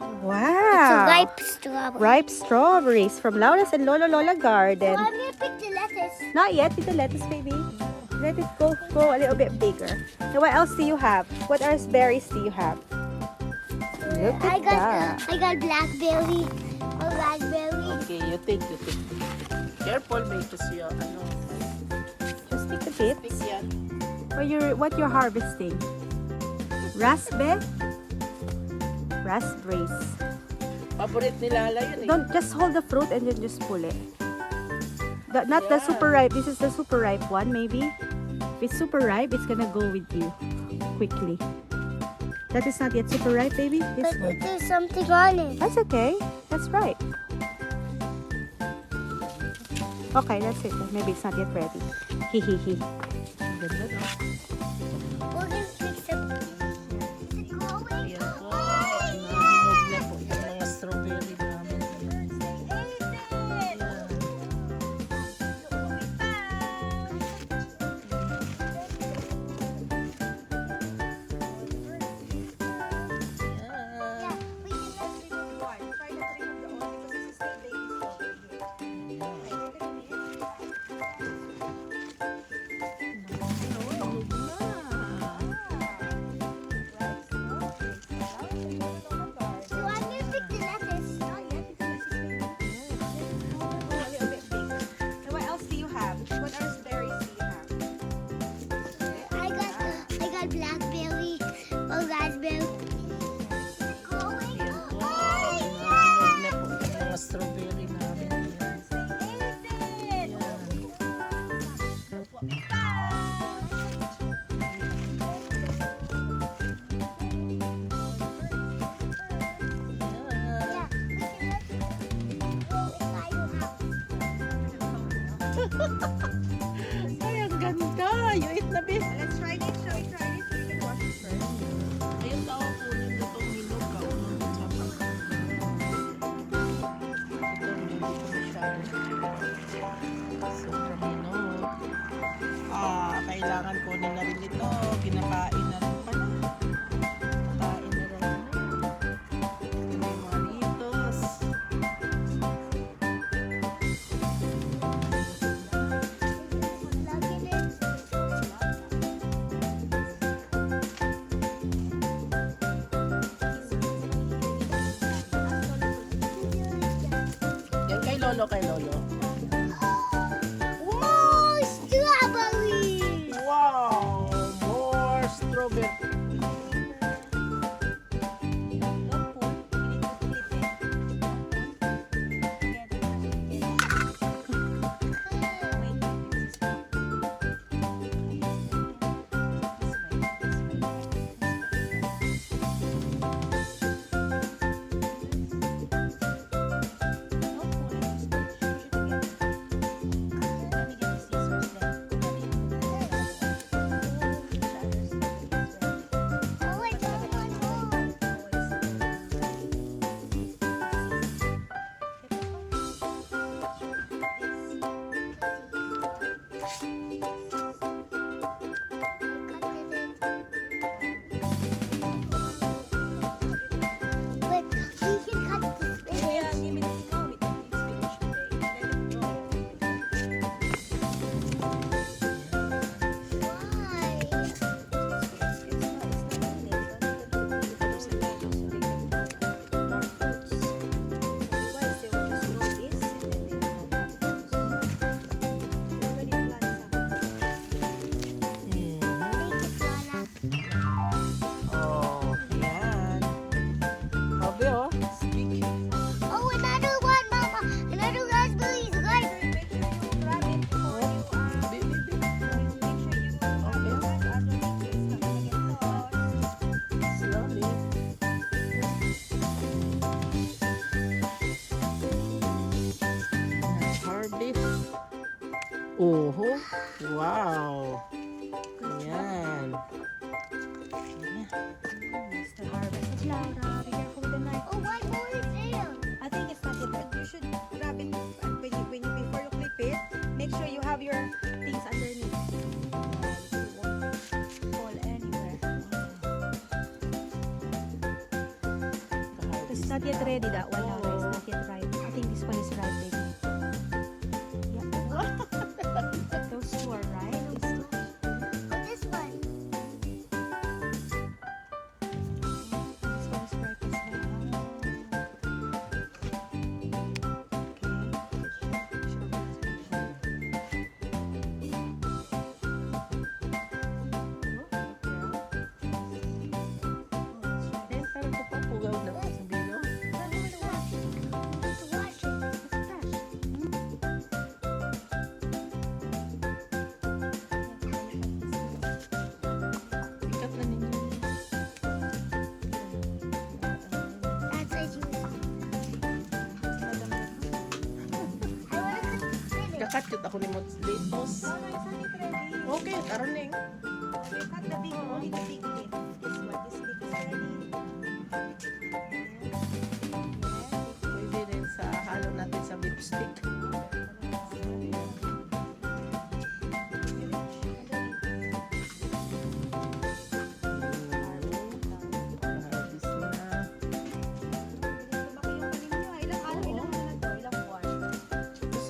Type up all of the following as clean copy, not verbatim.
Oh, wow. It's a ripe strawberry. Ripe strawberries from Laura's and Lolo Lola Garden. So I'm gonna pick the lettuce. Not yet with the lettuce, baby. Let it go a little bit bigger. Now, what else do you have? What else berries do you have? Look at that. I got blackberry, a raspberry. Okay, you take. Careful, may kasi ano. Just take the bits. Take yan. What you're harvesting? Raspberries. Favorite ni Lala yun eh. Don't just hold the fruit and then just pull it. Not the super ripe. This is the super ripe one, maybe. If it's super ripe, it's gonna go with you quickly. That is not yet super ripe, baby. This But one. there's something on it. That's okay. That's right. Okay, that's it. Maybe it's not yet ready. Hehehe. Ganda, no? We're gonna pick some. Is it growing? Ayan po. Nahinog na po yung mga strawberry namin. Yeah, we can So I'm gonna pick the lettuce. What else do you have? What else berries do you have? I got blackberry, a raspberry. Growing? Ayan po. Oh, Nahinog na po yung mga strawberry namin. Ayan. yeah, we can let it grow inside your house. Ay, ang ganda. You eat na, babe. Let's try this. Shall we try this? We can wash it first. Ayun tao po nito itong hinog ka. Sobrang hinog. Kailangan kunin na rin ito. Kinakain na rin pala. Kain na rin. May mga litos. Plug it in. Yan kay Lolo, kay Lolo. Whoa, strawberry! Wow! More strawberry. Oh, I got one more. But we can cut the spinach. Why? Make it, Lola. Oh, yan. Sabi oh. Speak. Oh, another one, Mama. Another raspberries, guys. Slowly. Harvest. Oho. Wow. Ayan. Still harvest. Laura, be careful with the knife. Oh, one more is there. I think it's not yet, but you should grab it when you before you clip it. Make sure you have your things underneath. It won't fall anywhere. not yet ready, that one. Laura. It's not yet ripe. I think this one is ripe, baby. Yeah. Those two are ripe. These two. Oh, this one. This one is ripe as well. Eh, parang papapugaw na sa bilo. To wash it. Sikat na ninyo. That's what you want. I want to finish. Kakatyot ako ni Mots Litos. Okay, karoning. Not the big, only the big bit. This one, this bit is ready. Pwede rin sa halo natin sa beef stick. Harvest na.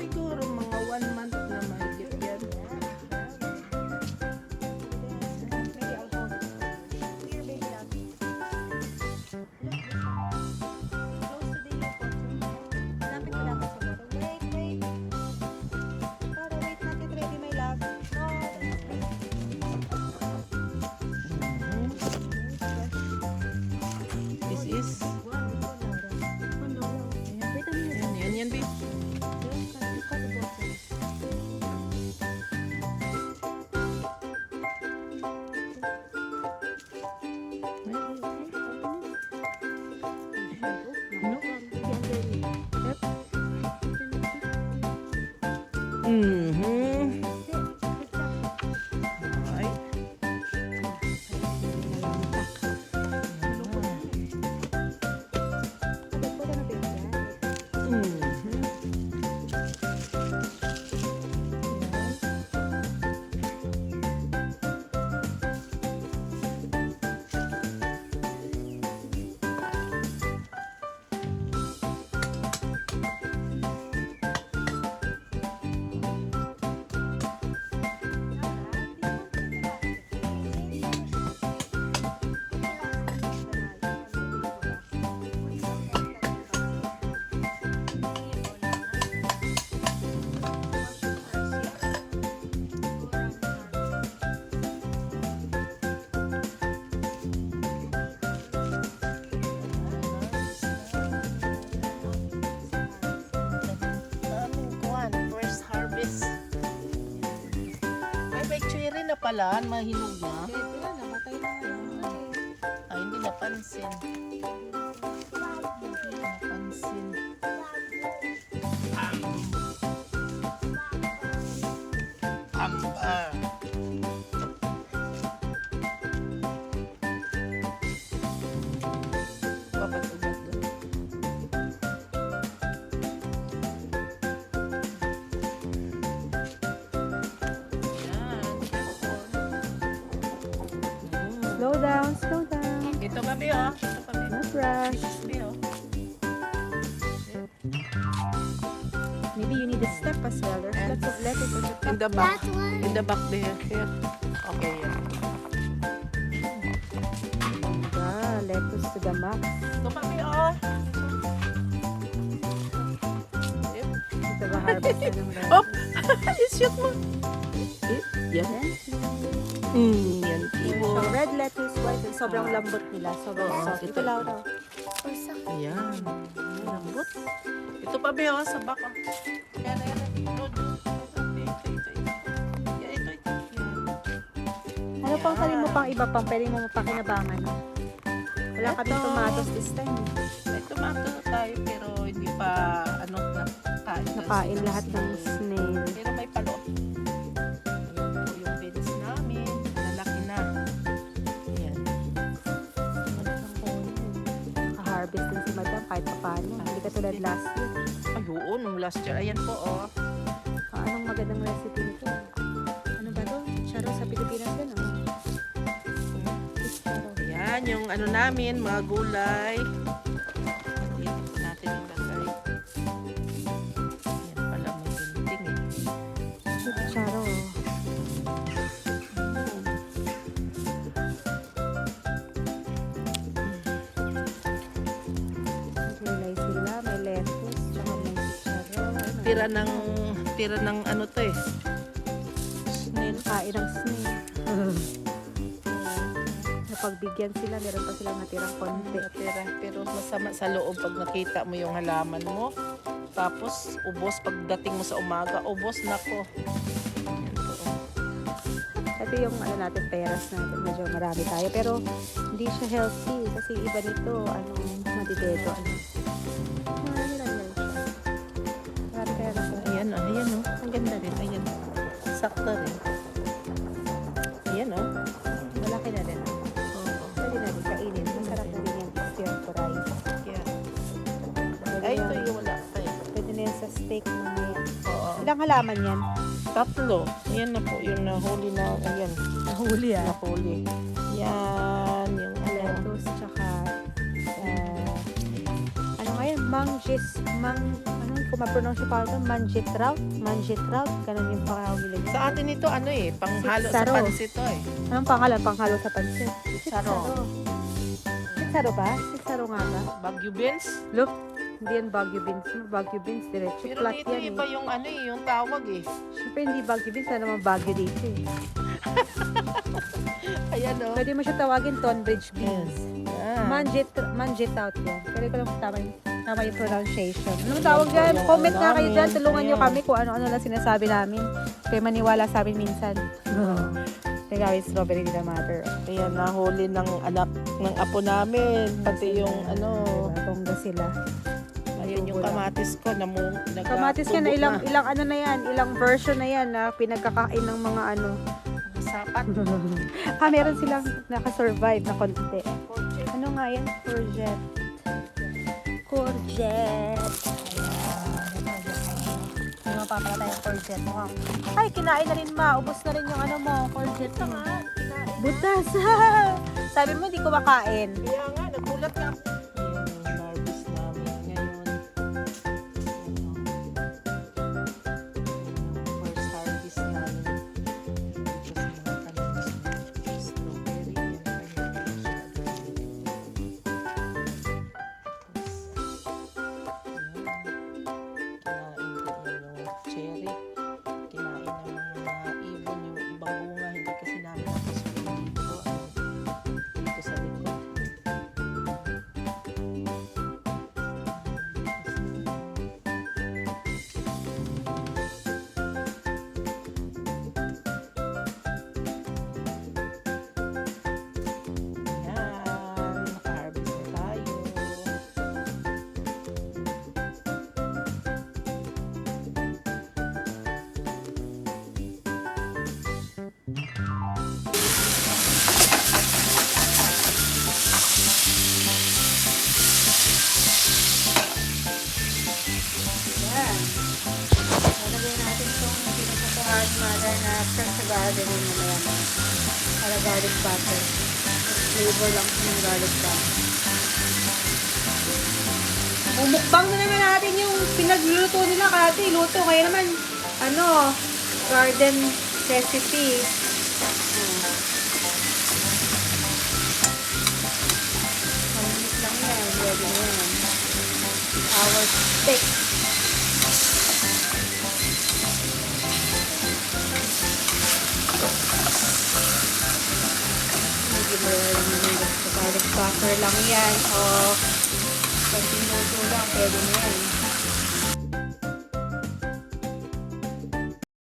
Siguro mga 1 month na mahigit yan. This is yan, babe. Mhm. Alright. Mhm. Aming kuwan, first harvest. Ay, may cherry na pala, mahinog na. Ay, hindi napansin. Napansin. Amba. Babat ugat doon. Yan, careful. Slow down, slow down. Ito kami, oh. Ito kami. No rush. Kami, oh. Maybe you need a step as well. There's lots of lettuce on the top. In the back. That one. In the back there. Here. Okay, yeah. Lettuce to the max. Ito kami, oh. Yep. Ito ba harvest na ng lettuce? Oh! I-shoot mo. Yan. Yan, tibo. So, red lettuce, white, sobrang lambot nila. Sobrang Oo, soft. ito. Ito, Laura. Or something. Yan. Lambot. Ito pa, Beo, sa back. Oh. Yan, yan. Ito. Yan, ito. Yan. Ano pang kanin mo pang iba pang pwede mo mapakinabangan? Wala kami Ito. tomatoes this time. May tomato na tayo, pero hindi pa, nakain. Nakain lahat ng snail. Pero may palo. Ayun po yung beans namin. Lalaki na. Ayan. Naka-harvest din si Madam kahit pa paano. Hindi katulad last year. Ay, oo, nung last year. Ayan po, oh. Anong magandang recipe nito? Ano ba to? Charo sa Pilipinas din, oh. Charo. Ayan, yung ano namin, mga gulay. tira ng ano to eh. Snail. Kain ng snail. Napagbigyan sila, meron pa silang natirang konti. Natira. Pero masama sa loob pag nakita mo yung halaman mo. Tapos, ubos pagdating mo sa umaga. Ubos, nako. Yan po, oh. Ito yung ano natin, peras natin. Medyo marami tayo. Pero hindi siya healthy. Kasi iba nito, matidedo. Marami lang yan siya. Marami kaya na Ayan, ayan, oh. Ang ganda rin. Ayan. Sakto rin. Ayan, oh. malaki na rin. Oo. Pwede na rin kainin. Masarap na rin yung stir fry. Kaya, Pwede ay, yan- ito yung wala pa eh. Pwede na yan sa steak mamaya. Oo. Ilang halaman yan? Tatlo. Ayan na po, yung nahuli na, ayan. Nahuli Nahuli. Yan, yung ano. Lettuce, tsaka ano nga yan? Ano kung ma-pronounce pa ito? Mangitrout. Ganun yung pangalan nila. Sa atin ito, ano eh, panghalo sa Saro. pansit to eh. Anong pangalan? Panghalo sa pansit. Saro. Saro ba? Saro nga ba? Baguio beans. Look, hindi yan Baguio beans. Baguio beans, diretso. Pero Flat dito yan iba eh. yung ano eh, yung tawag eh. Siyempre hindi Baguio beans, na naman Baguio dito eh. Ayan o. Pwede mo siya tawagin Tonbridge beans. Ah. Mangitrout yan. Pero ko lang tama yung pronunciation. Anong Yan tawag po dyan? yung Comment ano nga kayo namin. dyan. Tulungan nyo Ayun. kami kung ano-ano lang sinasabi namin. Kaya maniwala sa amin minsan. Kaya gawin strawberry di na matter. Ayan, nahuli ng anak ng apo namin. Pati yung ano. Bongga sila. Ayun yung kamatis ko. Kamatis ka na ilang ano na yan. Ilang version na yan na pinagkakain ng mga ano. Sapat. Meron silang nakasurvive na konti. Ano nga yan? Courgette. May mapapala tayong courgette. Ay, kinain na rin ma. Ubus na rin yung ano mo. Courgette mo. Butas. Sabi mo, di ko makain. Kaya nga, nagulat nga. Ayun yung harvest namin ngayon. First harvest namin. Ito sa mga kanilis na strawberry. Yan pa yung cherry. Kinain ng mga ibon yung ibang bunga. Hindi kasi namin nakasulit dito. Dito sa likod. Yan. Naka-harvest na tayo. Yan. Lalagay natin itong pinupukuhan mother na fresh sa garden yung mamaya para garlic butter. Flavor lang yung garlic butter. Umukbang na naman natin yung pinagluto nila kasi luto. Kaya naman, garden recipe. Malinis lang yan. Ready na yan. Our steak. Medyo garlic butter lang yan. O, konting luto lang. Pwede na yan.